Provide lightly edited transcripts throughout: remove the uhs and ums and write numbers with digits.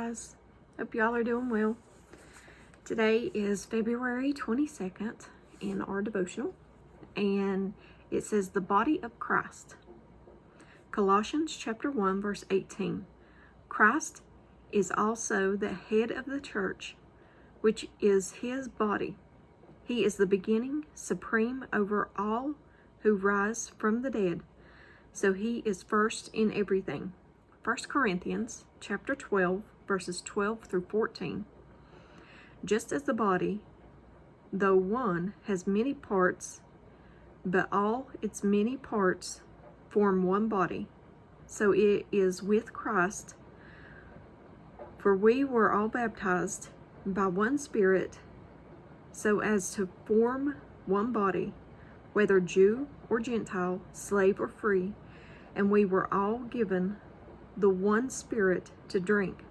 guys. Hope y'all are doing well. Today is February 22nd in our devotional, and it says the body of Christ. Colossians chapter 1 verse 18. Christ is also the head of the church, which is his body. He is the beginning, supreme over all who rise from the dead. So he is first in everything. 1 Corinthians chapter 12, verses 12 through 14. Just as the body, though one, has many parts, but all its many parts form one body, so it is with Christ. For we were all baptized by one Spirit, so as to form one body, whether Jew or Gentile, slave or free, and we were all given the one Spirit to drink.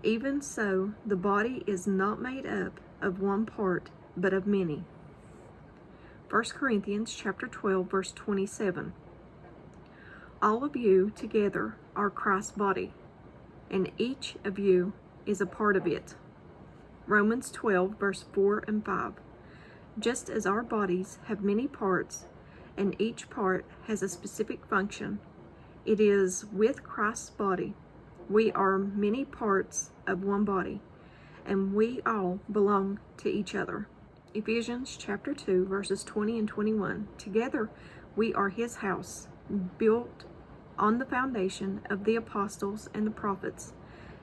Even so, the body is not made up of one part, but of many. 1 Corinthians chapter 12, verse 27. All of you together are Christ's body, and each of you is a part of it. Romans 12, verse 4 and 5. Just as our bodies have many parts, and each part has a specific function, it is with Christ's body. We are many parts of one body, and we all belong to each other. Ephesians chapter 2, verses 20 and 21. Together we are his house, built on the foundation of the apostles and the prophets,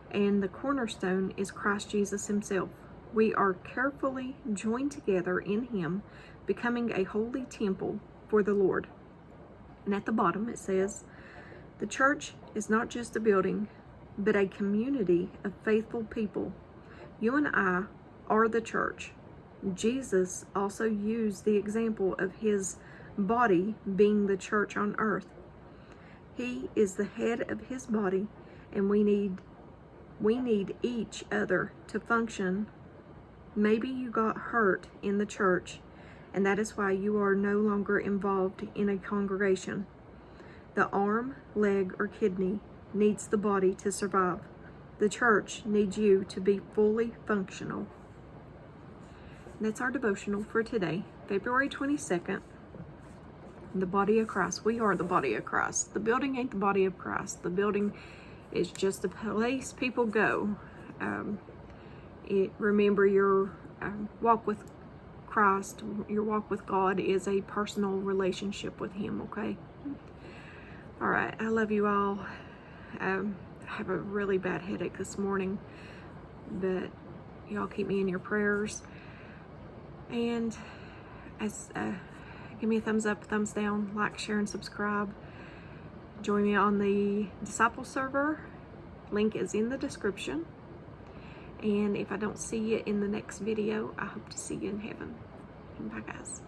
and the cornerstone is Christ Jesus himself. We are carefully joined together in him, becoming a holy temple for the Lord. And at the bottom it says, the church is not just a building, but a community of faithful people. You and I are the church. Jesus also used the example of his body being the church on earth. He is the head of his body, and we need each other to function. Maybe you got hurt in the church, and that is why you are no longer involved in a congregation. The arm, leg, or kidney needs the body to survive. The church needs you to be fully functional. And that's our devotional for today, February 22nd. The body of Christ. We are the body of Christ. The building ain't the body of Christ. The building is just a place people go. Remember, your walk with Christ, your walk with God is a personal relationship with him, okay? All right, I love you all. I have a really bad headache this morning, but y'all keep me in your prayers. And give me a thumbs up, thumbs down, like, share, and subscribe. Join me on the Disciple server. Link is in the description. And if I don't see you in the next video, I hope to see you in heaven. Bye, guys.